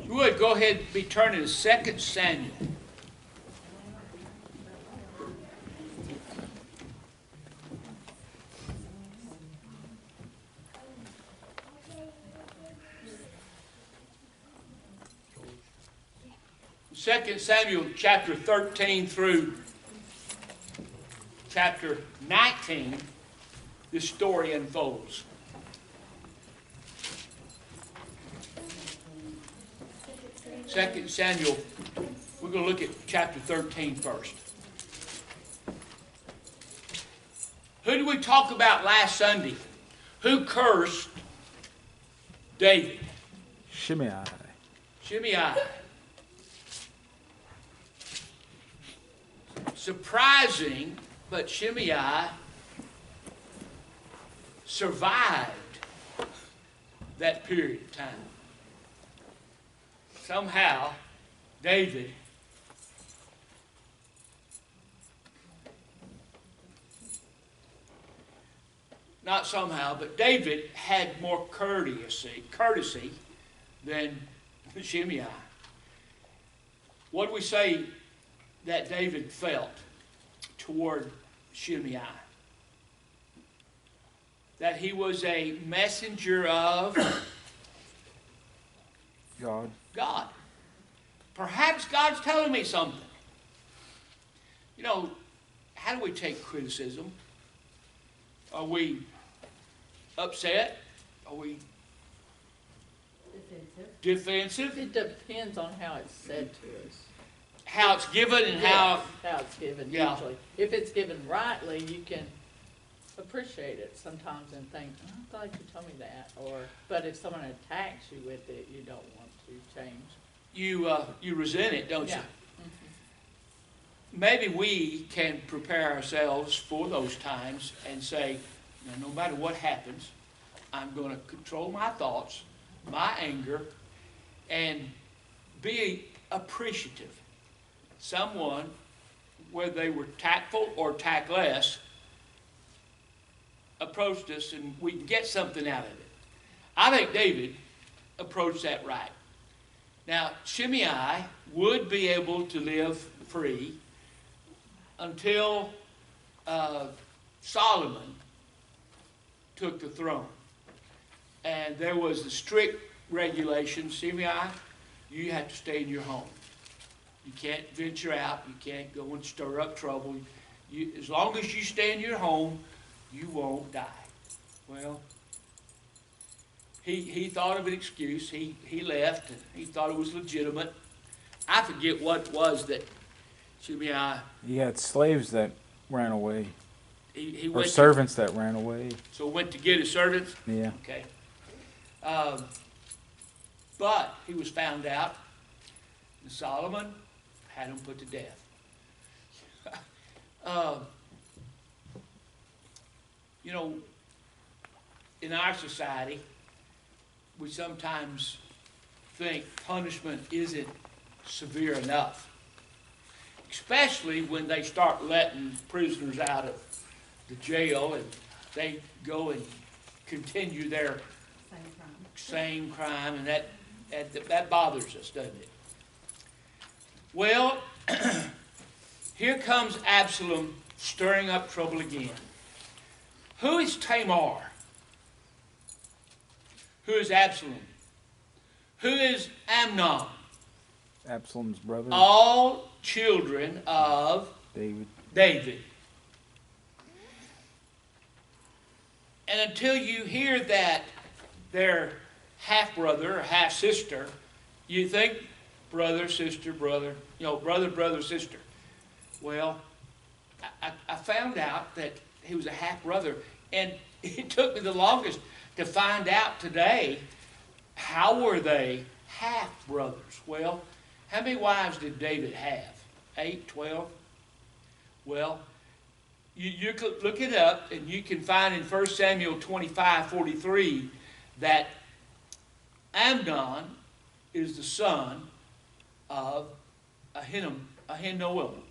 You would go ahead and be turning to 2 Samuel. Second Samuel chapter 13 through chapter 19, this story unfolds. Second Samuel, we're going to look at chapter 13 first. Who did we talk about last Sunday? Who cursed David? Shimei. Shimei. Surprising, but Shimei survived that period of time. Somehow, David not somehow, but David had more courtesy than Shimei. What do we say that David felt toward Shimei? That he was a messenger of God. Perhaps God's telling me something. You know, how do we take criticism? Are we upset? Are we defensive? It depends on how it's said to us. How it's given and how it's given, yeah. Usually. If it's given rightly, you can appreciate it sometimes and think, oh, I'm glad you told me that. But if someone attacks you with it, you don't want to change. You resent it, don't Yeah. you? Maybe we can prepare ourselves for those times and say, no matter what happens, I'm going to control my thoughts, my anger, and be appreciative. Someone, whether they were tactful or tactless, approached us and we can get something out of it. I think David approached that right. Now, Shimei would be able to live free until Solomon took the throne. And there was the strict regulation, Shimei, you have to stay in your home. You can't venture out. You can't go and stir up trouble. As long as you stay in your home, you won't die. Well, he thought of an excuse. He left, and he thought it was legitimate. I forget what it was that Shimei... He had slaves that ran away. He or went servants that ran away. So went to get his servants? Yeah. Okay. But he was found out, and Solomon had him put to death. You know, in our society, we sometimes think punishment isn't severe enough, especially when they start letting prisoners out of the jail and they go and continue their same crime, and that bothers us, doesn't it? Well, here comes Absalom stirring up trouble again. Who is Tamar? Who is Absalom? Who is Amnon? Absalom's brother. All children of David. And until you hear that they're half-brother or half-sister, you think brother, sister, brother, brother, sister. Well, I found out that he was a half-brother, and it took me the longest to find out today, how were they half-brothers? Well, how many wives did David have? 8, 12? Well, you could look it up, and you can find in 1 Samuel 25:43 that Amnon is the son of Ahinoam, Ahinoam.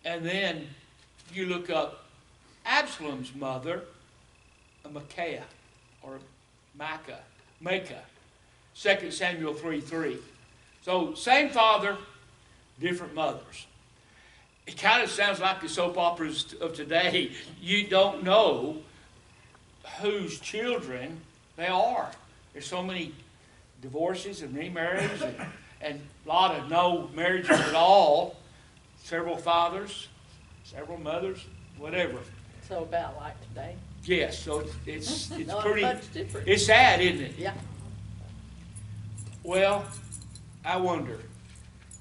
And then you look up Absalom's mother, Micaiah. or Micah. 2 Samuel 3:3. So same father, different mothers. It kind of sounds like the soap operas of today. You don't know whose children they are. There's so many divorces and remarriages and a lot of no marriages at all. Several fathers, several mothers, whatever. So about like today? Yes, so it's Not pretty, much different. it's sad, isn't it? Yeah. Well, I wonder,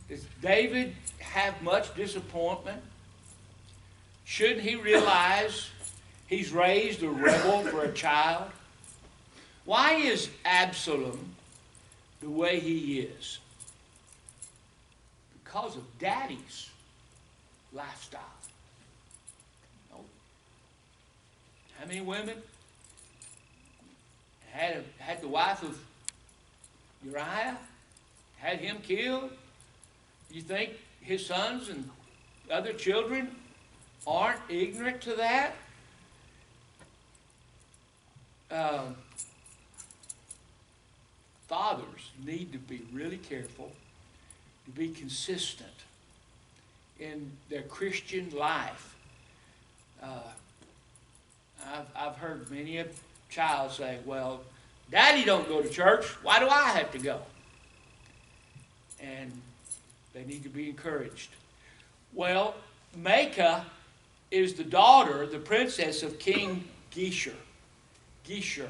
does David have much disappointment? Shouldn't he realize he's raised a rebel for a child? Why is Absalom the way he is? Because of Daddy's lifestyle. No. How many women had the wife of Uriah, had him killed? You think his sons and other children aren't ignorant to that? Fathers need to be really careful, to be consistent in their Christian life. I've heard many a child say, well, Daddy don't go to church, why do I have to go? And they need to be encouraged. Well, Micah is the daughter, the princess of King Geshur. Geshur,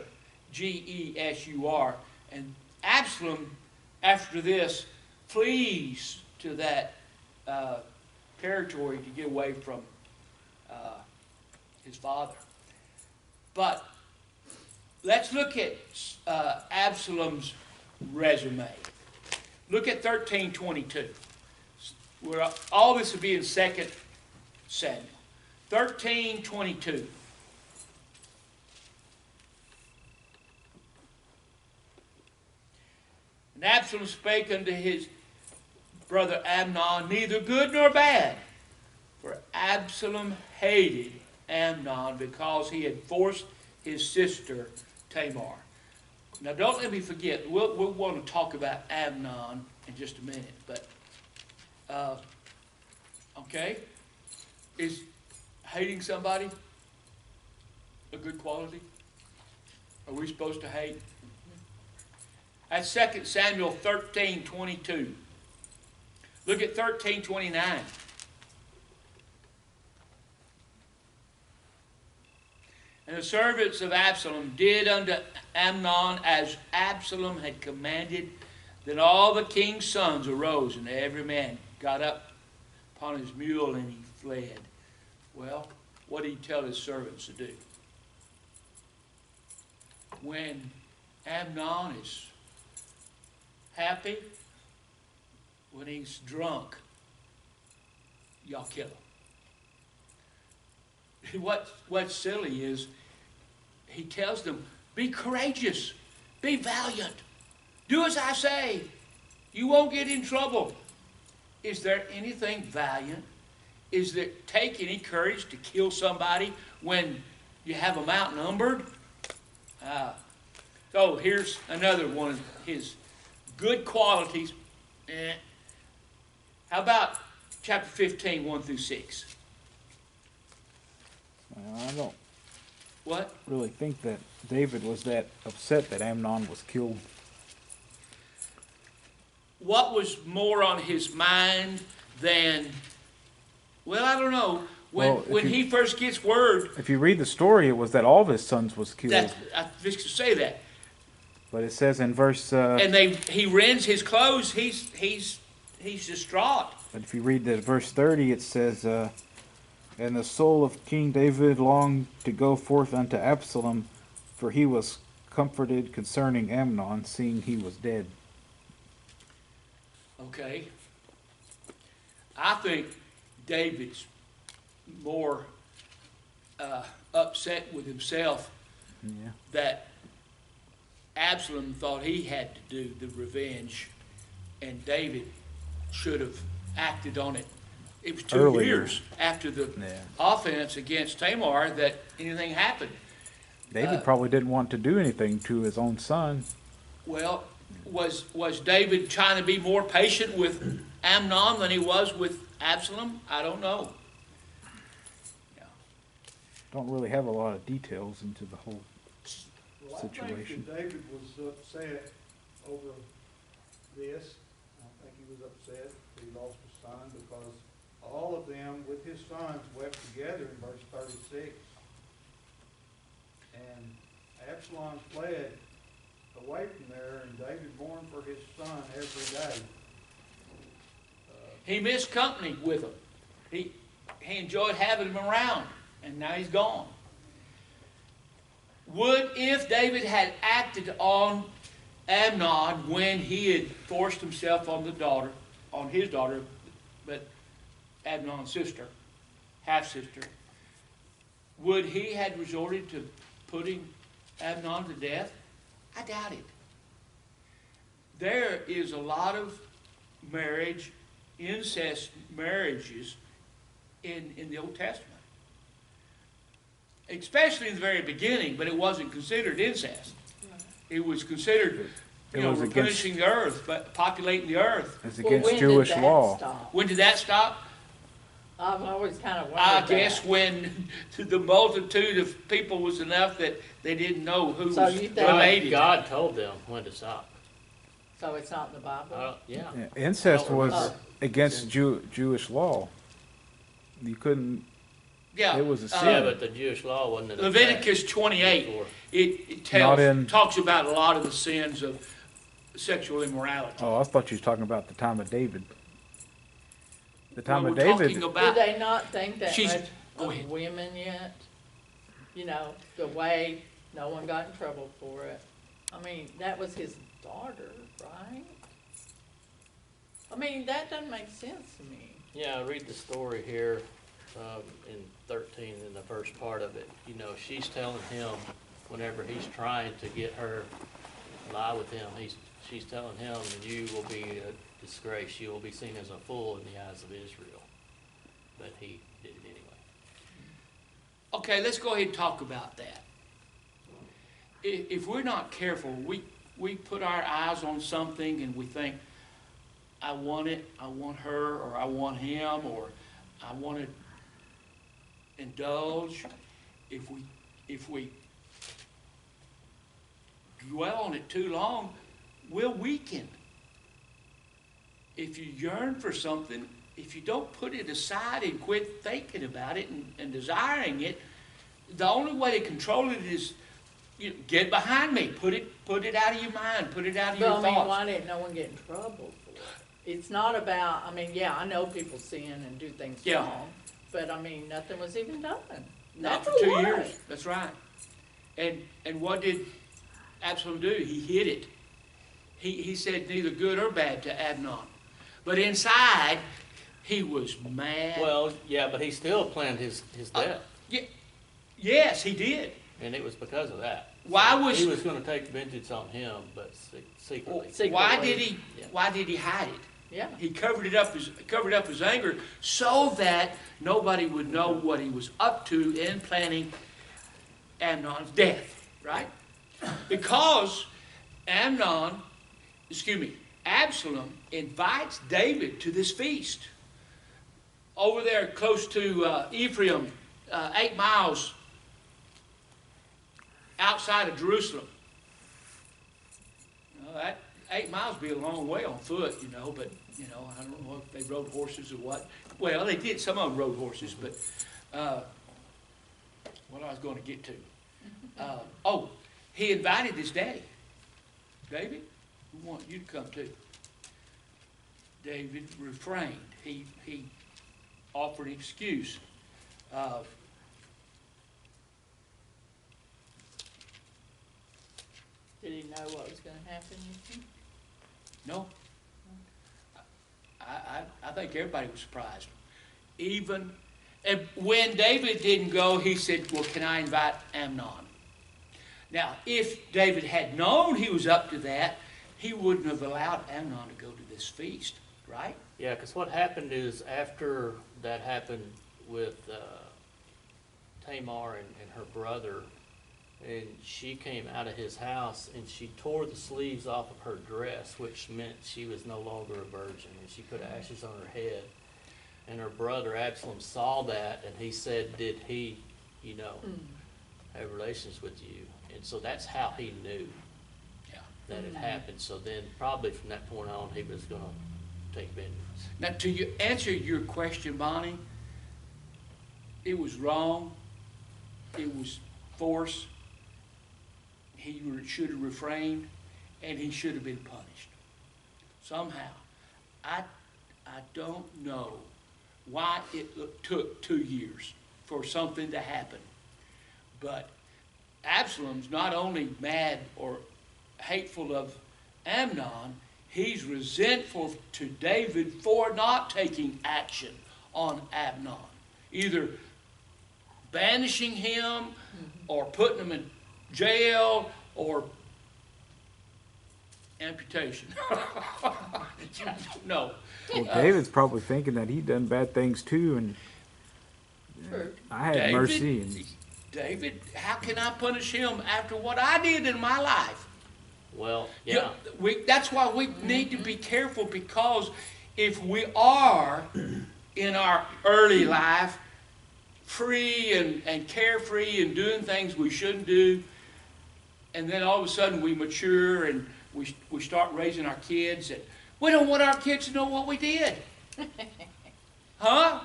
G-E-S-U-R. And Absalom, after this, flees to that territory to get away from his father. But let's look at Absalom's resume. Look at 13:22. Where all this will be in 2 Samuel. 13:22. And Absalom spake unto his brother Amnon, neither good nor bad. For Absalom hated Amnon because he had forced his sister Tamar. Now don't let me forget, we'll want to talk about Amnon in just a minute, but okay, is hating somebody a good quality? Are we supposed to hate? That's 2 Samuel 13:22. Look at 13:29. And the servants of Absalom did unto Amnon as Absalom had commanded. Then all the king's sons arose, and every man got up upon his mule, and he fled. Well, what did he tell his servants to do? When Amnon is happy, when he's drunk, y'all kill him. What's silly is he tells them, be courageous, be valiant, do as I say, you won't get in trouble. Is there anything valiant? Is there take any courage to kill somebody when you have them outnumbered? So here's another one of his good qualities. How about chapter 15, 1 through 6? I don't What? really think that David was that upset that Amnon was killed. What was more on his mind than, well, I don't know. When he first gets word, If you read the story, it was that all of his sons was killed. that I was just to say that, But it says in verse. and he rends his clothes. He's distraught. But if you read the verse 30, it says, and the soul of King David longed to go forth unto Absalom, for he was comforted concerning Amnon, seeing he was dead. Okay. I think David's more upset with himself Yeah. that Absalom thought he had to do the revenge, and David should have acted on it. It was 2 Earlier. years after the Yeah. offense against Tamar that anything happened. David probably didn't want to do anything to his own son. Well, was David trying to be more patient with Amnon than he was with Absalom? I don't know. Yeah. Don't really have a lot of details into the whole Well, I situation. think that David was upset over this. I think he was upset that he lost his son because all of them with his sons wept together in verse 36. And Absalom fled away from there, and David mourned for his son every day. He missed company with him. He enjoyed having him around, and now he's gone. Would, if David had acted on Amnon when he had forced himself on his daughter, but Amnon's sister, half-sister, would he had resorted to putting Amnon to death? I doubt it. There is a lot of incest marriages in the Old Testament. Especially in the very beginning, but it wasn't considered incest. It was considered, replenishing the earth, but populating the earth. It's Well, against when did Jewish that law. stop? When did that stop? I've always kind of wondered I that. guess when the multitude of people was enough that they didn't know who So was you think- related. God told them when to stop. So it's not in the Bible? Yeah. Yeah, incest was Oh. against Jewish law. You couldn't. Yeah. It was a sin. Yeah, but the Jewish law wasn't in effect Leviticus 28, before. it talks about a lot of the sins of sexual immorality. Oh, I thought you was talking about the time of David. The time Well, of we're David. talking Do about, they not think that She's- much go ahead. of women yet? You know, the way no one got in trouble for it. I mean, that was his daughter, right? I mean, that doesn't make sense to me. Yeah, read the story here in 13, in the first part of it. You know, she's telling him, whenever he's trying to get her to lie with him, she's telling him, you will be a disgrace. You will be seen as a fool in the eyes of Israel. But he did it anyway. okay, let's go ahead and talk about that. If we're not careful, we put our eyes on something and we think, I want it, I want her, or I want him, or I want to indulge. If we dwell on it too long, we'll weaken. If you yearn for something, if you don't put it aside and quit thinking about it and desiring it, the only way to control it is get behind me. Put it out of your mind. Put it out of your But I mean, thoughts. why didn't no one get in trouble for it? It's not about, I mean, yeah, I know people sin and do things Yeah. wrong, but I mean, nothing was even done. Not That's for a 2 lie. years. That's right. And what did Absalom do? He hid it. He said neither good or bad to Amnon. But inside, he was mad. Well, yeah, but he still planned his death. Yes, he did. And it was because of that. Why was He was going to take vengeance on him, but secretly. Secretly. why did he hide it? Yeah. He covered up his anger so that nobody would know what he was up to in planning Amnon's death, right? Because Absalom invites David to this feast over there close to Ephraim, 8 miles outside of Jerusalem. That 8 miles would be a long way on foot, but, I don't know if they rode horses or what. Well, they did, some of them rode horses, but, what I was going to get to. He invited his daddy. David, we want you to come too. David refrained. He offered an excuse. Did he know what was gonna happen, you think? No. I think everybody was surprised. Even and when David didn't go, he said, well, can I invite Amnon? Now, if David had known he was up to that, he wouldn't have allowed Amnon to go to this feast, right? Yeah, because what happened is after that happened with Tamar and her brother, and she came out of his house and she tore the sleeves off of her dress, which meant she was no longer a virgin, and she put ashes on her head. And her brother Absalom saw that, and he said, did he, have relations with you? And so that's how he knew that it happened. So then probably from that point on, he was going to take vengeance. Now, answer your question, Bonnie, it was wrong. It was force. He should have refrained, and he should have been punished. Somehow. I don't know why it took 2 years for something to happen. But Absalom's not only mad or hateful of Amnon, he's resentful to David for not taking action on Amnon. Either banishing him or putting him in jail or amputation. No. Well, David's probably thinking that he done bad things too, and True. I had David, mercy. And David, how can I punish him after what I did in my life? Well, yeah. That's why we need to be careful, because if we are in our early life free and carefree and doing things we shouldn't do, and then all of a sudden we mature and we start raising our kids, and we don't want our kids to know what we did. Huh?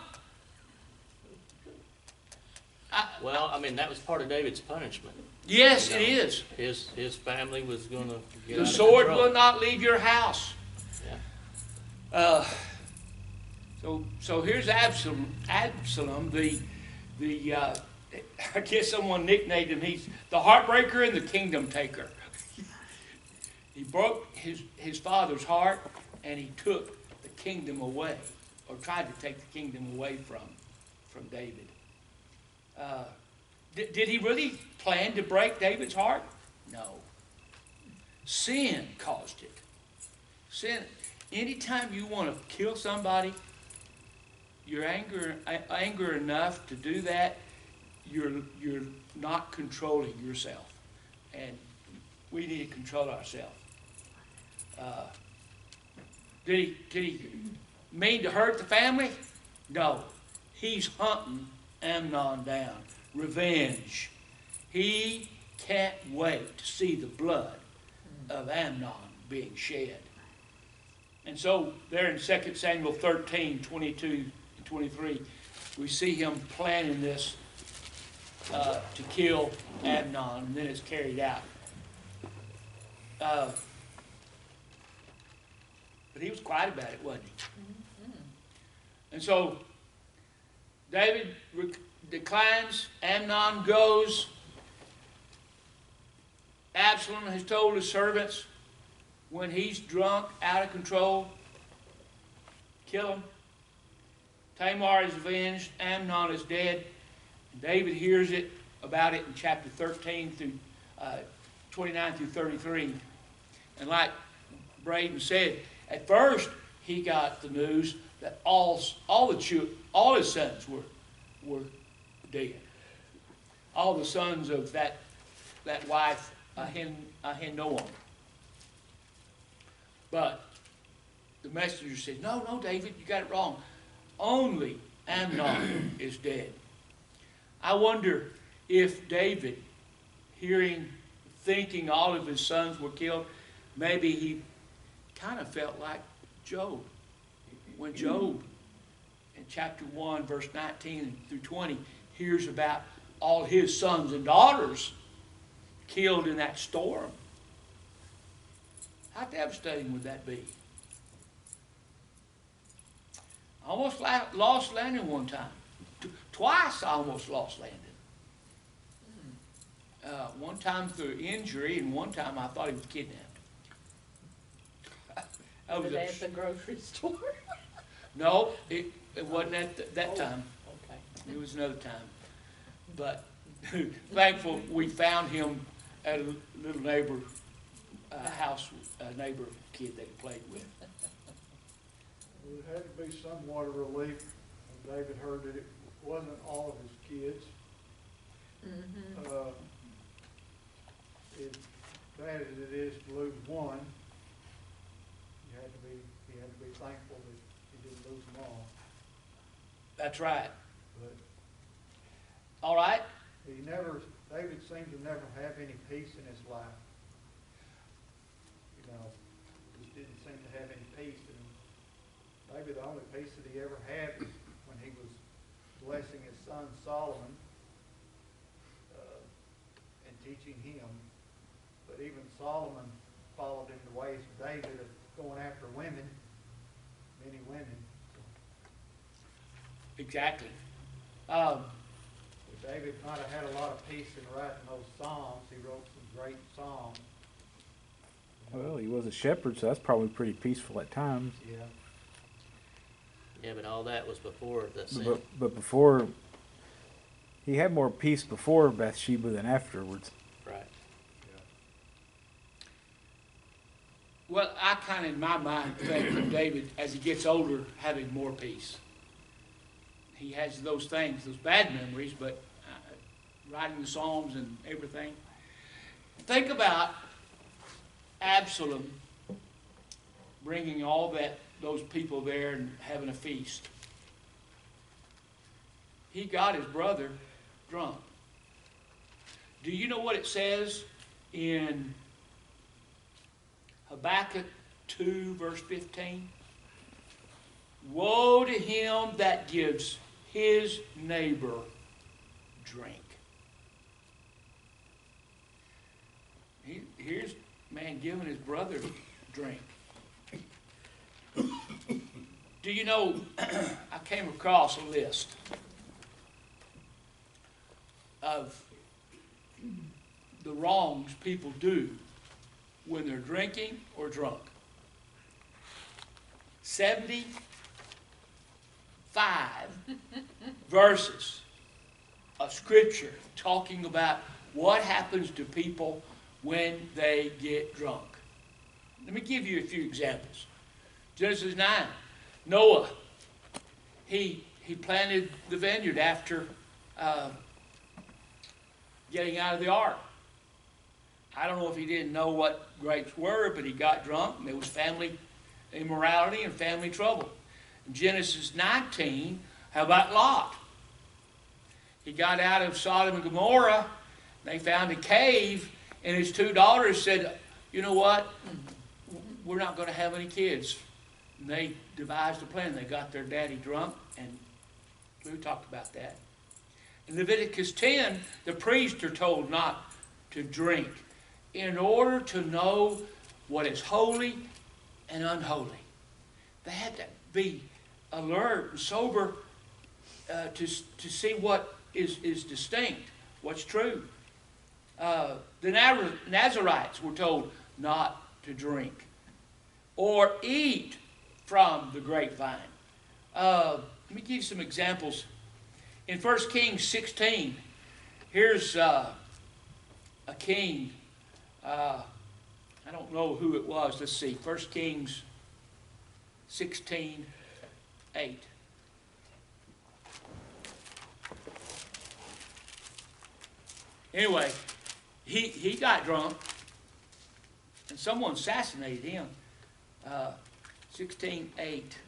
Well, I mean, that was part of David's punishment. Yes, You it know, is. His family was going to get The out of sword control. will not leave your house. Yeah. So here's Absalom. Absalom, the I guess someone nicknamed him. He's the heartbreaker and the kingdom taker. He broke his father's heart, and he took the kingdom away, or tried to take the kingdom away from David. Did he really plan to break David's heart? No. Sin caused it. Sin. Anytime you want to kill somebody, you're anger enough to do that, you're not controlling yourself. And we need to control ourselves. Did he mean to hurt the family? No. He's hunting Amnon down. Revenge. He can't wait to see the blood of Amnon being shed. And so there in 2 Samuel 13, 22 and 23, we see him planning this to kill Amnon, and then it's carried out. But he was quiet about it, wasn't he? And so David declines, Amnon goes. Absalom has told his servants, when he's drunk, out of control, kill him. Tamar is avenged. Amnon is dead. David hears about it in chapter 13 through 29 through 33. And like Braden said, at first he got the news that all his sons were dead. All the sons of that wife, Ahinoam. But the messenger said, no, David, you got it wrong. Only Amnon is dead. I wonder if David, thinking all of his sons were killed, maybe he kind of felt like Job. When Job, in chapter 1, verse 19 through 20, hears about all his sons and daughters killed in that storm. How devastating would that be? I almost lost Landon one time. Twice I almost lost Landon. One time through injury, and one time I thought he was kidnapped. Was it at the grocery store? No, it wasn't at that time. Okay. It was another time. But thankful we found him at a little neighbor house, a neighbor kid that he played with. It had to be somewhat of relief when David heard that it wasn't all of his kids. as bad as it is to lose one, he had to be thankful that he didn't lose them all. That's right. But All right? David seemed to never have any peace in his life. You know, just didn't seem to have any peace. And maybe the only peace that he ever had was when he was blessing his son Solomon and teaching him. But even Solomon followed in the ways of David of going after women, many women. Exactly. David might have had a lot of peace in writing those psalms. He wrote some great psalms. Well, he was a shepherd, so that's probably pretty peaceful at times. Yeah. Yeah, but all that was before the sin. But before, he had more peace before Bathsheba than afterwards. Right. Well, I kind of, in my mind, think of David, as he gets older, having more peace. He has those things, those bad memories, but writing the Psalms and everything. Think about Absalom bringing all those people there and having a feast. He got his brother drunk. Do you know what it says in Habakkuk 2, verse 15? Woe to him that gives his neighbor drink. Here's a man giving his brother drink. Do you know, I came across a list of the wrongs people do when they're drinking or drunk. 75 verses of Scripture talking about what happens to people when they get drunk. Let me give you a few examples. Genesis 9, Noah, he planted the vineyard after getting out of the ark. I don't know if he didn't know what grapes were, but he got drunk, and there was family immorality and family trouble. In Genesis 19, how about Lot? He got out of Sodom and Gomorrah, and they found a cave, and his two daughters said, you know what, we're not going to have any kids. And they devised a plan. They got their daddy drunk, and we talked about that. In Leviticus 10, the priests are told not to drink in order to know what is holy and unholy. They had to be alert and sober to see what is distinct, what's true. The Nazarites were told not to drink or eat from the grapevine. Let me give you some examples. In 1 Kings 16, here's a king. I don't know who it was. Let's see. 1 Kings 16:8. Anyway, he got drunk, and someone assassinated him. 16:8.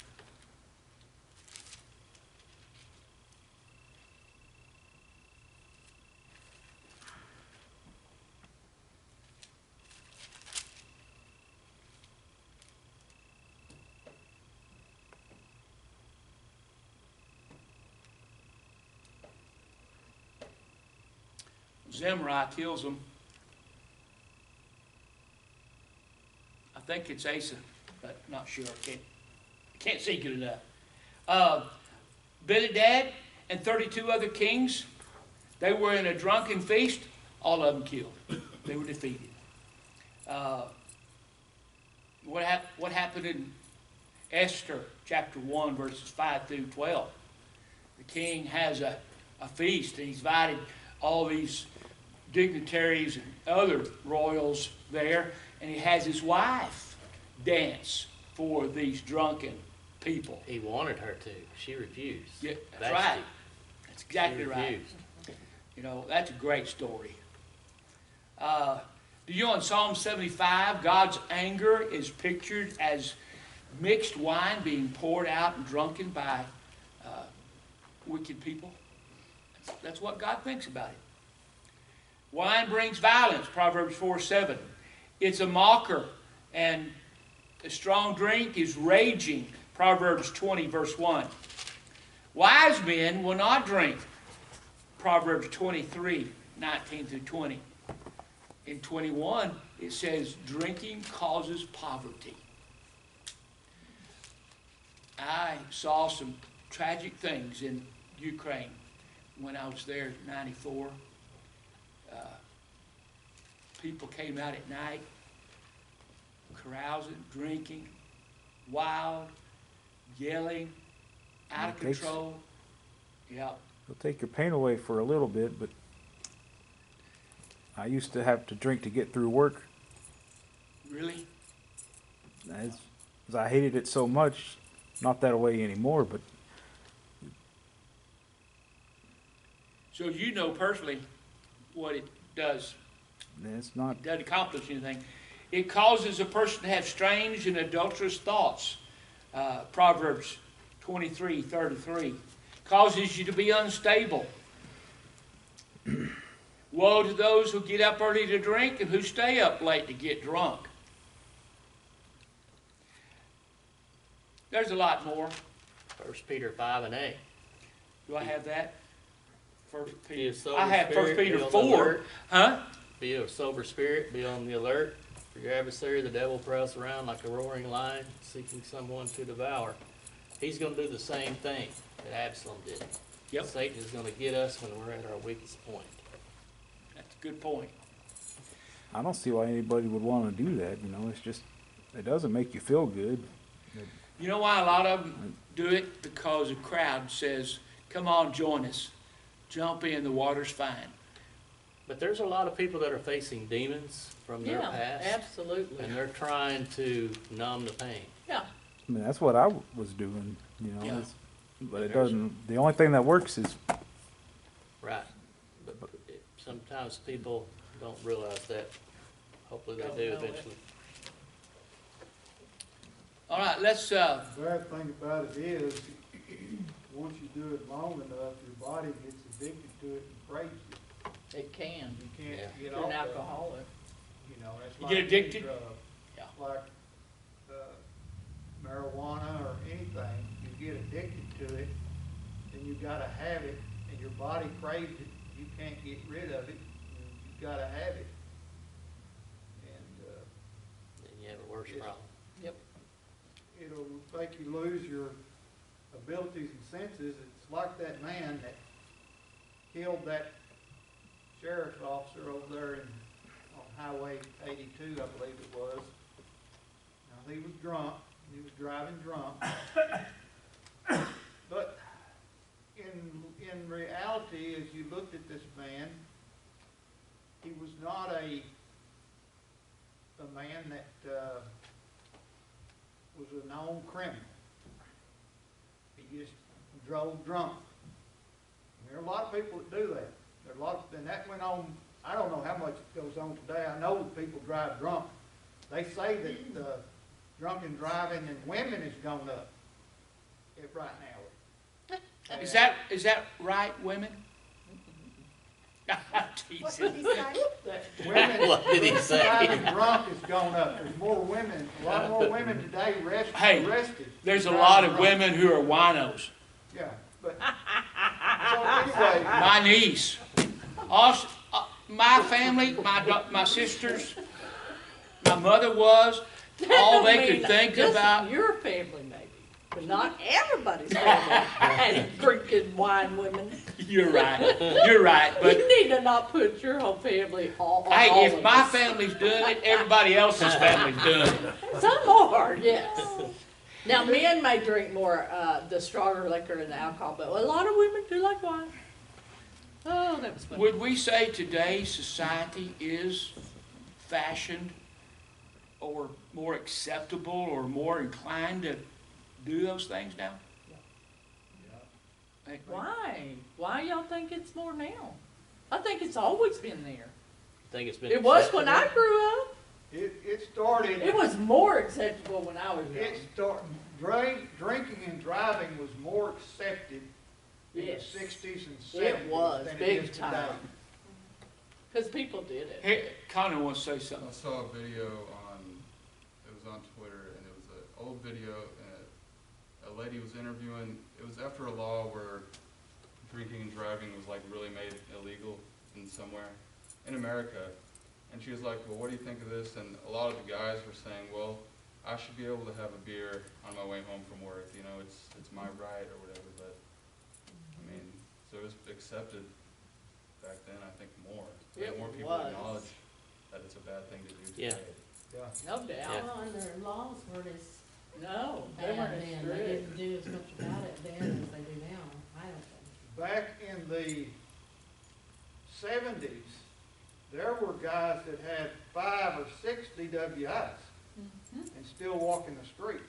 Zimri kills him. I think it's Asa, but not sure. Can't see good enough. Benhadad and 32 other kings, they were in a drunken feast. All of them killed. They were defeated. What happened in Esther chapter 1, verses 5 through 12? The king has a feast, and he's invited all these dignitaries and other royals there, and he has his wife dance for these drunken people. He wanted her to. She refused. Yeah, that's right. That's exactly She right. refused. You know, that's a great story. Do you know in Psalm 75, God's anger is pictured as mixed wine being poured out and drunken by wicked people? That's what God thinks about it. Wine brings violence, Proverbs 4:7. It's a mocker, and a strong drink is raging, Proverbs 20, verse 1. Wise men will not drink, Proverbs 23, 19 through 20. In 21, it says, drinking causes poverty. I saw some tragic things in Ukraine when I was there in 94. People came out at night, carousing, drinking, wild, yelling, out of control. Yeah. It'll take your pain away for a little bit, but I used to have to drink to get through work. Really? As I hated it so much, not that way anymore, but So you know personally what it does. it's not. It doesn't accomplish anything. It causes a person to have strange and adulterous thoughts. Proverbs 23:33. Causes you to be unstable. Woe to those who get up early to drink and who stay up late to get drunk. There's a lot more. 1 Peter 5:8. Do I have that? First Be Peter. of sober I have 1 spirit, Peter be on the 4. alert. Huh? Be of sober spirit, be on the alert. For your adversary, the devil, prowls around like a roaring lion, seeking someone to devour. He's going to do the same thing that Absalom did. Yep. Satan is going to get us when we're at our weakest point. That's a good point. I don't see why anybody would want to do that. You know, it's just it doesn't make you feel good. You know why a lot of them do it? Because a crowd says, come on, join us. Jump in, the water's fine. But there's a lot of people that are facing demons from their Yeah, past, absolutely. and they're trying to numb the pain. Yeah, I mean, that's what I was doing. You know, Yeah. but it doesn't. The only thing that works is Right. But sometimes people don't realize that. Hopefully they Don't do know it. eventually. All right, let's, The bad thing about it is, once you do it long enough, your body gets addicted to it and craves it. it can. You can't Yeah. get You're off an of it. alcoholic. You know, that's You like get any addicted? drug. Yeah. Like marijuana or anything, you get addicted to it, then you gotta have it, and your body craves it. You can't get rid of it. You've gotta have it. And Then you have a worse Yes. problem. it'll make you lose your abilities and senses. It's like that man that killed that sheriff's officer over there on Highway 82, I believe it was. Now, he was drunk. He was driving drunk. But in reality, as you looked at this man, he was not a man that was a known criminal. He just drove drunk. There are a lot of people that do that. There are a lot, and that went on. I don't know how much it goes on today. I know that people drive drunk. They say that drunken driving in women has gone up right now. is that right, women? What did he say? Women What did he say? driving drunk has gone up. There's more women, a lot more women today Hey, arrested. There's a for lot driving of drunk. women who are winos. Yeah, but, so anyway, My niece, also, my family, my sisters, my mother was, all they could think Just about. your family maybe, but not everybody's family. And drinking wine women. You're right. You're right. But You need to not put your whole family on hey, all if of my us. family's doing it, everybody else's family's doing it. Some are, yes. Now, men may drink more, the stronger liquor and the alcohol, but a lot of women do like wine. Oh, that was funny. Would we say today's society is fashioned or more acceptable or more inclined to do those things now? Hey, Why? Why y'all think it's more now? I think it's always been there. think it's been. It was accepted. when I grew up. It started. It was more acceptable when I was young. Drinking and driving was more accepted in the Yes. 60s and 70s It was, than big it is today. time. Because people did it. Hey, Connor wants to say something. I saw a video it was on Twitter, and it was an old video, and a lady was interviewing, it was after a law where drinking and driving was like really made illegal in somewhere, in America. And she was like, well, what do you think of this? And a lot of the guys were saying, well, I should be able to have a beer on my way home from work, you know, it's my right or whatever, but, I mean, so it was accepted back then, I think, more. It More people was. acknowledge that it's a bad thing to do Yeah. today. Yeah. No doubt. Yeah. Well, and their laws weren't as No, they bad weren't as then, they strict. didn't do as much about it then as they do now, I don't think. Back in the 70s, there were guys that had 5 or 6 DWIs and still walking the streets.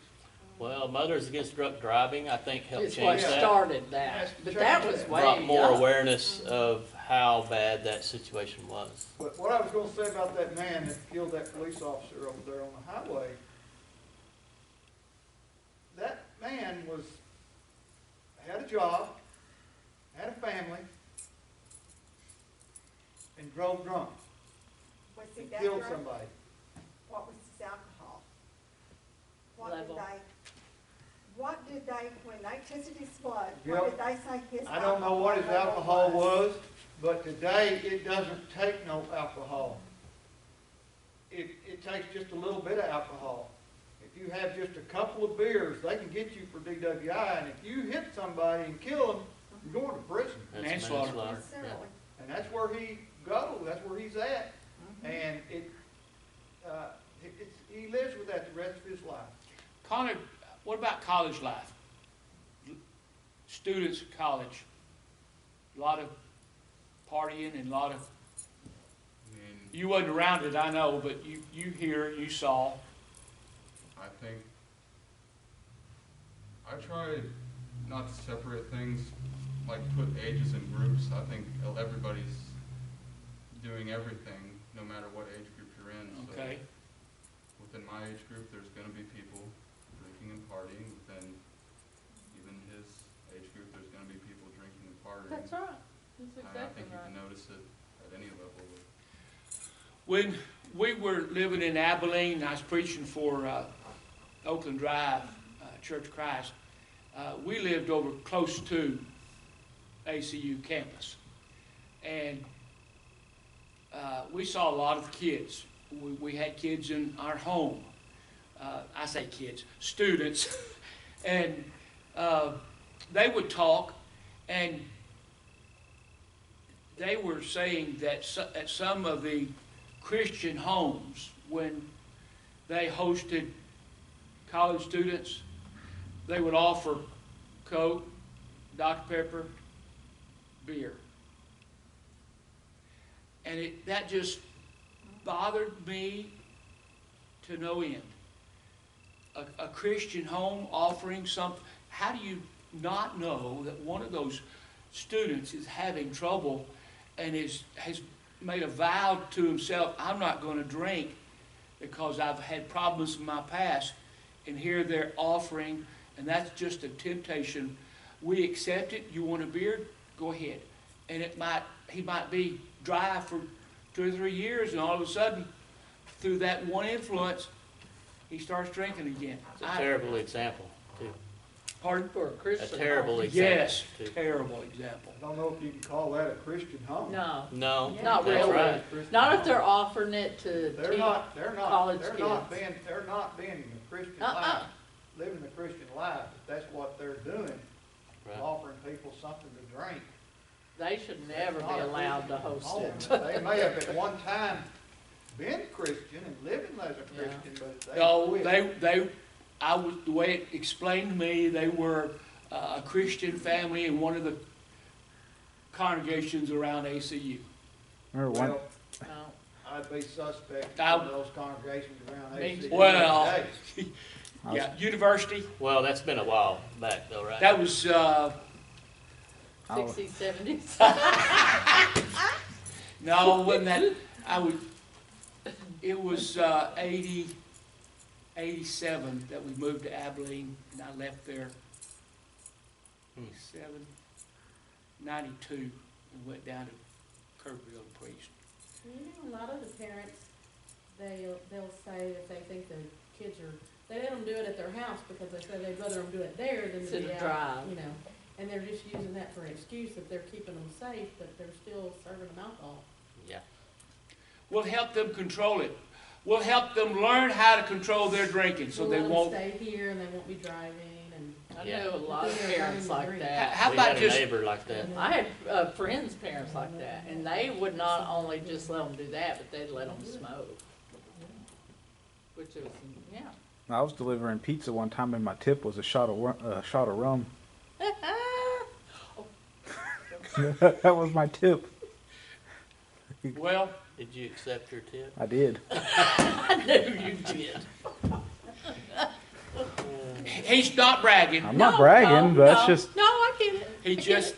Well, Mothers Against Drunk Driving, I think, helped It's change what that. started that. Yes, But that changed was that. way Brought more young. awareness of how bad that situation was. But what I was gonna say about that man that killed that police officer over there on the highway, that man had a job, had a family, and drove drunk, Was he and that killed drunk? somebody. What was his alcohol? Level. What did they, when they tested his blood, Yep. what did they say his I don't know what his level alcohol was, but today it doesn't take no alcohol. It takes just a little bit of alcohol. If you have just a couple of beers, they can get you for DWI, and if you hit somebody and kill them, you're going to prison. That's Manslaughter. yeah. Necessarily. And that's where he goes, that's where he's at. And he lives with that the rest of his life. Connor, what about college life? Students at college, a lot of partying and a lot of, I mean, you wasn't around it, I know, but you hear, you saw. I think, I try not to separate things, like put ages in groups. I think everybody's doing everything, no matter what age group you're in. So Okay, within my age group, there's gonna be people drinking and partying. Within even his age group, there's gonna be people drinking and partying. That's right. That's And I exactly think you right. can notice it at any level. when we were living in Abilene, I was preaching for Oakland Drive, Church of Christ. We lived over close to ACU campus. And we saw a lot of kids. We had kids in our home. I say kids, students. And they would talk, and they were saying that at some of the Christian homes, when they hosted college students, they would offer Coke, Dr. Pepper, beer. And that just bothered me to no end. A Christian home offering something, how do you not know that one of those students is having trouble and has made a vow to himself, I'm not going to drink because I've had problems in my past, and here they're offering, and that's just a temptation. We accept it. You want a beer? Go ahead. And he might be dry for 2 or 3 years, and all of a sudden, through that one influence, he starts drinking again. It's a terrible example, too. Pardon? For a A Christian. terrible example. Yes, too. terrible example. I don't know if you can call that a Christian home. No, No, not that's really. right. Not if they're offering it to They're not college being the Christian life, living the Christian life, if that's what they're doing, Right. offering people something to drink. They should never Not be a allowed to Christian host home. it. They may have at one time been Christian and living as a Yeah. Christian, but they No, quit. the way it explained to me, they were a Christian family in one of the congregations around ACU. Remember one, Well, No. I'd be suspect I- of those congregations around Me ACU. too. Well, today. yeah, university, Well, that's been a while back, though, right? that was, I was- 60s, 70s. no, wasn't that, I would, it was 87 that we moved to Abilene, and I left there 92, and went down to Kirkville and preached. You know, a lot of the parents, they'll say if they think the kids are, they let them do it at their house because they say they'd rather them do it there than to Instead be of out, drive. you know. And they're just using that for an excuse that they're keeping them safe, but they're still serving them alcohol. Yeah. We'll help them control it. We'll help them learn how to control their drinking, so We'll they let 'em won't. stay here and they won't be driving and. I Yeah. know a lot of Because they're parents learning to like drink. that. How We about had a just, neighbor like that. I had friends' parents like that, and they would not only just let them do that, but they'd let them smoke. Which is, yeah. I was delivering pizza one time, and my tip was a shot of rum. That was my tip. well, Did you accept your tip? I did. I knew you did. he's not bragging. I'm not No, bragging, no, but that's no. just. No, I get it. He's just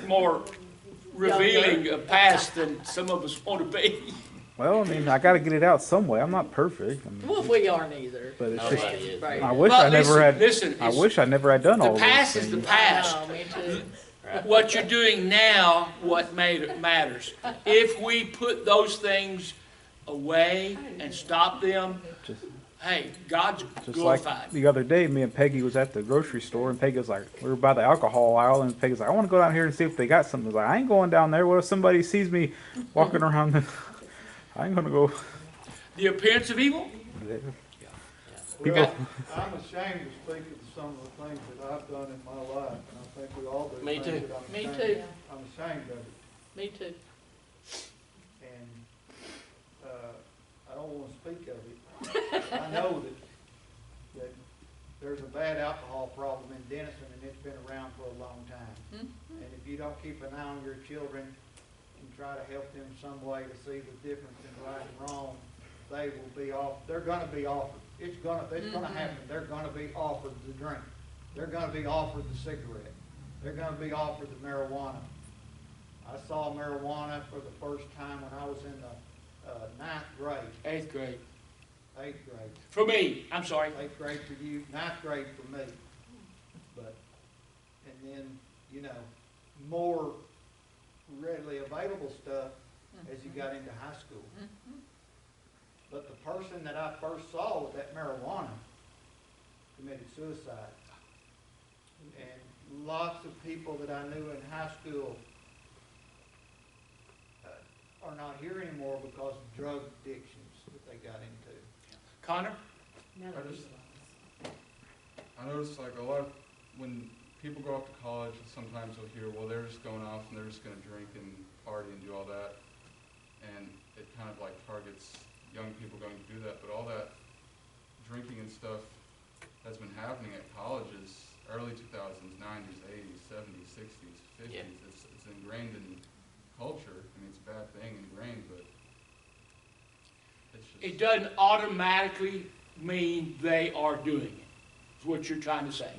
more revealing a past than some of us want to be. Well, I mean, I got to get it out some way. I'm not perfect. I mean, Well, we aren't either. but it's Nobody just. is. Right. I wish But I never had. listen, I it's- wish I never had done The all past those is the things. past. No, me too. Right. What you're doing now, what matters. If we put those things away and stop them, Just, hey, God's just glorified. like the other day, me and Peggy was at the grocery store, and Peggy was like, we were by the alcohol aisle, and Peggy was like, I want to go down here and see if they got something. I was like, I ain't going down there. What if somebody sees me walking around? I ain't gonna go. The appearance of evil? People, Well, I'm ashamed to speak of some of the things that I've done in my life, and I think we all do. Me things too. that I'm Me ashamed too. of. I'm ashamed of it, Me too. and, I don't wanna speak of it. I know that there's a bad alcohol problem in Denison, and it's been around for a long time. And if you don't keep an eye on your children and try to help them some way to see the difference in right and wrong, they will be they're gonna be offered. It's gonna happen. They're gonna be offered the drink. They're gonna be offered the cigarette. They're gonna be offered the marijuana. I saw marijuana for the first time when I was in the, 9th grade, 8th grade. 8th grade. For me, I'm sorry. 8th grade for you, 9th grade for me. But, and then, you know, more readily available stuff as you got into high school. But the person that I first saw with that marijuana committed suicide. And lots of people that I knew in high school are not here anymore because of drug addictions that they got into. Connor? Now that I just- we- I noticed like a lot of, when people go off to college, sometimes you'll hear, well, they're just going off and they're just gonna drink and party and do all that. And it kind of like targets young people going to do that, but all that drinking and stuff has been happening at colleges, early 2000s, 90s, 80s, 70s, 60s, 50s. Yeah. It's ingrained in culture. I mean, it's a bad thing, ingrained, but it's just. It doesn't automatically mean they are doing it, is what you're trying to say.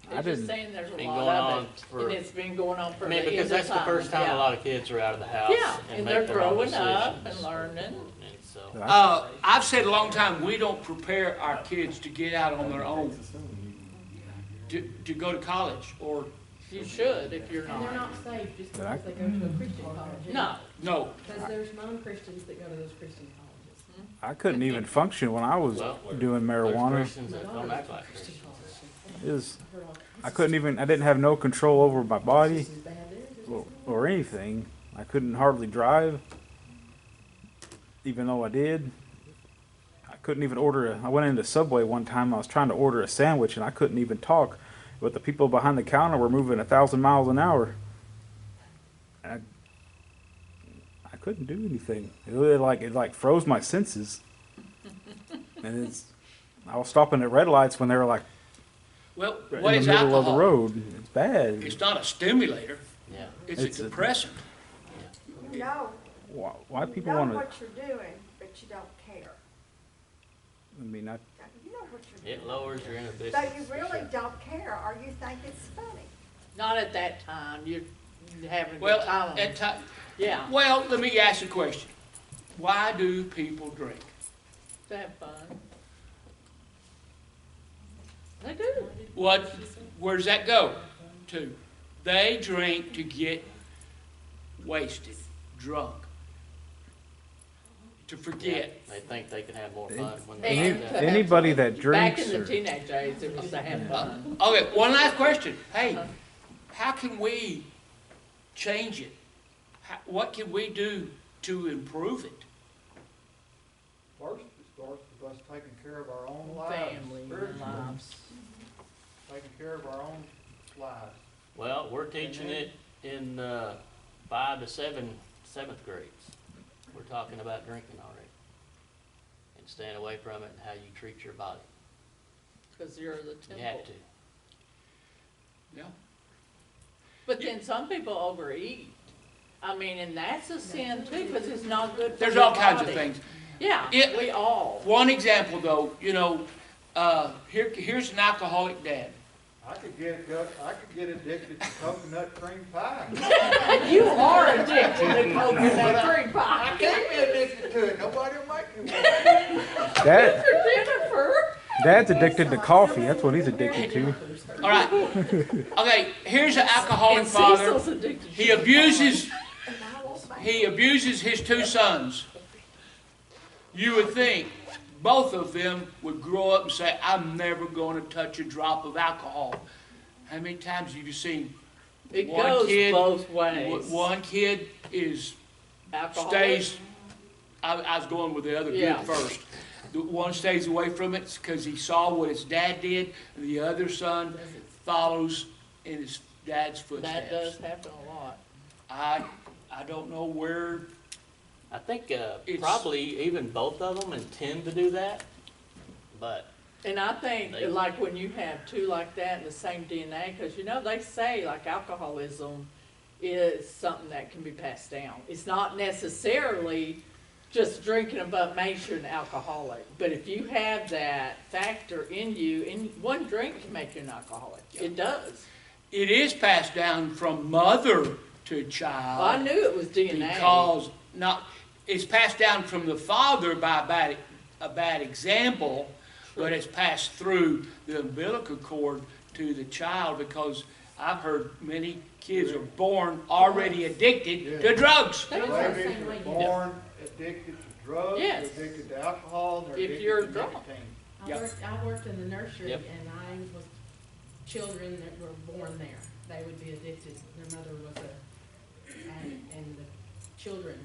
I They're just didn't. saying there's a Been lot going of on it, for- and it's been going on for I the mean, end because of that's the first time yeah. a lot of kids are out of the house. Yeah, and they're make their own growing up decisions. and learning. And so, I've said a long time, we don't prepare our kids to get out on their own, to go to college, or, You should if you're And they're not. not safe just But I- because they go to a Christian college. No. no. Because there's non-Christians that go to those Christian colleges. I couldn't even function when I was well, doing there's marijuana. Christians that don't act like Christians. It was, I couldn't even. I didn't have no control over my body They have theirs, or anything. I couldn't hardly drive, even though I did. I couldn't even order. I went into Subway one time. I was trying to order a sandwich, and I couldn't even talk. But the people behind the counter were moving 1,000 miles an hour. I couldn't do anything. It like froze my senses. And I was stopping at red lights when they were like Well, in what the is middle of the alcohol? road. It's bad. It's not a stimulator, Yeah. it's It's a a- depressant. You know, Why you people know want to? what you're doing, but you don't care. I mean, You know what you're It doing. lowers your inhibitions. But you for really sure. don't care, or you think it's funny. Not at that time. You're having a Well, good time. at Yeah, Well, let me ask you a question. Why do people drink? to have fun. They do. Where does that go to? They drink to get wasted, drunk, to forget. They think they can have more fun when Any- they Any, do that. anybody that Back drinks in the or teenage days, it was to have fun. Okay, one last question. Hey, how can we change it? What can we do to improve it? First, it starts with us taking care of our own lives. Family and spiritually. lives. Taking care of our own lives. Well, we're teaching it in 5 to 7th grades. We're talking about drinking already. And staying away from it and how you treat your body. Cause you're the You have temple. to. Yeah. But then some people overeat. I mean, and that's a sin too, cause it's not good for There's your all kinds of body. things. Yeah, It- we all. One example though, here's an alcoholic dad. I could get addicted to coconut cream pie. You are addicted to coconut cream I pie. can't be addicted to it, nobody will make me. Dad, Jennifer. Dad's addicted to coffee. That's what he's addicted to. All right. Okay, here's an alcoholic And father. Cecil's addicted to He abuses his two sons. You would think both of them would grow up and say, I'm never going to touch a drop of alcohol. How many times have you seen It one goes kid- both ways. one kid Alcoholic. stays, I was going with the other Yeah. kid first. The one stays away from it because he saw what his dad did, and the other son follows in his dad's footsteps. That does happen a lot. I don't know where, I think It's- probably even both of them intend to do that, but And I think, They- like, when you have two like that in the same DNA, because, they say, like, alcoholism is something that can be passed down. It's not necessarily just drinking a butt makes you an alcoholic, but if you have that factor in you, and one drink can make you an alcoholic. It does. it is passed down from mother to child. Well, I knew it was DNA. Because it's passed down from the father by a bad example, but it's passed through the umbilical cord to the child, because I've heard many kids are born already addicted to drugs. They was the Babies same are way. born addicted to drugs, they're Yes. addicted to alcohol, and they're If addicted you're to drunk. nicotine. Yep. I worked in the nursery Yep. and I was children that were born there. They would be addicted. Their mother was and the children.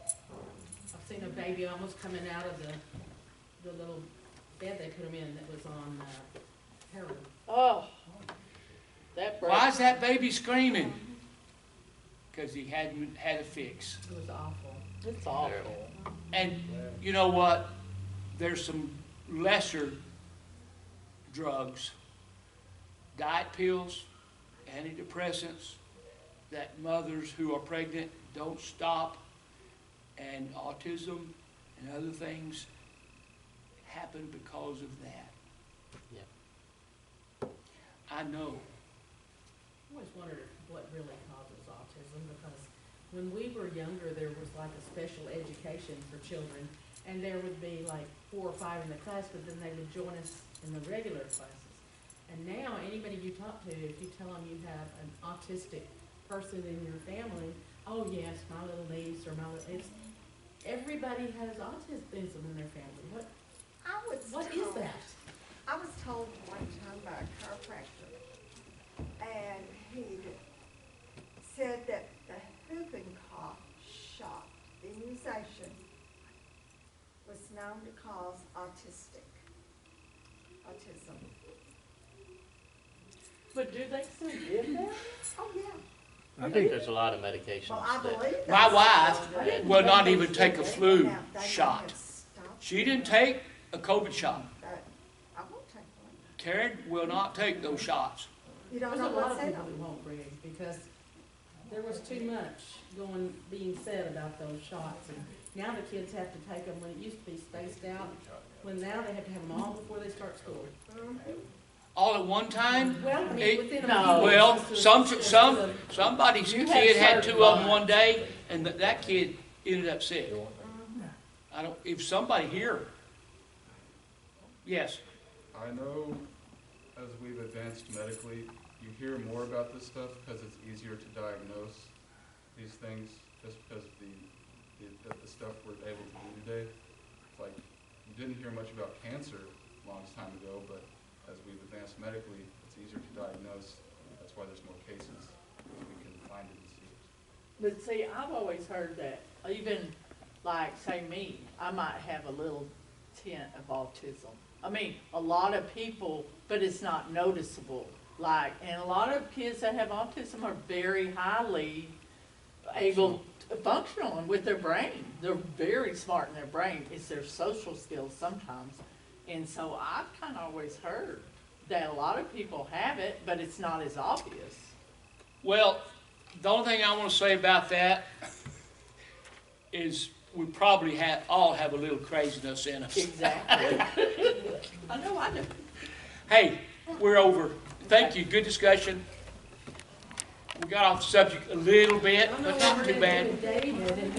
I've seen a baby almost coming out of the little bed they put them in that was on heroin. Oh, that breaks. Why is that baby screaming? Because he hadn't had a fix. It was awful. It's awful. And you know what? There's some lesser drugs, diet pills, antidepressants, that mothers who are pregnant don't stop, and autism and other things happen because of that. Yep. I know. I always wondered what really causes autism, because when we were younger, there was like a special education for children, and there would be like 4 or 5 in the class, but then they would join us in the regular classes. And now, anybody you talk to, if you tell them you have an autistic person in your family, oh yes, my little niece or everybody has autism in their family. What is that? I was told one time by a chiropractor, and he said that the whooping cough shot, the immunization, was known to cause autism. But do they still give that? Oh, yeah. I think there's a lot of medications Well, I that, believe that. My wife didn't will not even take a flu Now, they may shot. have stopped She didn't take a COVID shot. that. I won't take one. Karen will not take those shots. You don't There's know a lot what's of in people them. who won't, Greg, because there was too much being said about those shots, and now the kids have to take them when it used to be spaced out, when now they have to have them all before they start school. Mhm. all at one time? Well, I mean, It- within a no. few Well, weeks, somebody's You kid had had two certain of them ones. one day, and that kid ended up sick. I don't, if somebody here, yes, I know as we've advanced medically, you hear more about this stuff because it's easier to diagnose these things, just because the stuff we're able to do today. It's like, you didn't hear much about cancer a long time ago, but as we've advanced medically, it's easier to diagnose. That's why there's more cases, because we can find it and see it. But see, I've always heard that, even like, say me, I might have a little tint of autism. I mean, a lot of people, but it's not noticeable. Like, and a lot of kids that have autism are very highly able, functional and with their brain. They're very smart in their brain. It's their social skills sometimes. And so I've kind of always heard that a lot of people have it, but it's not as obvious. well, the only thing I want to say about that is we probably all have a little craziness in us. Exactly. I know, I know. Hey, we're over. Thank you, good discussion. We got off the subject a little bit, but not too bad. David, and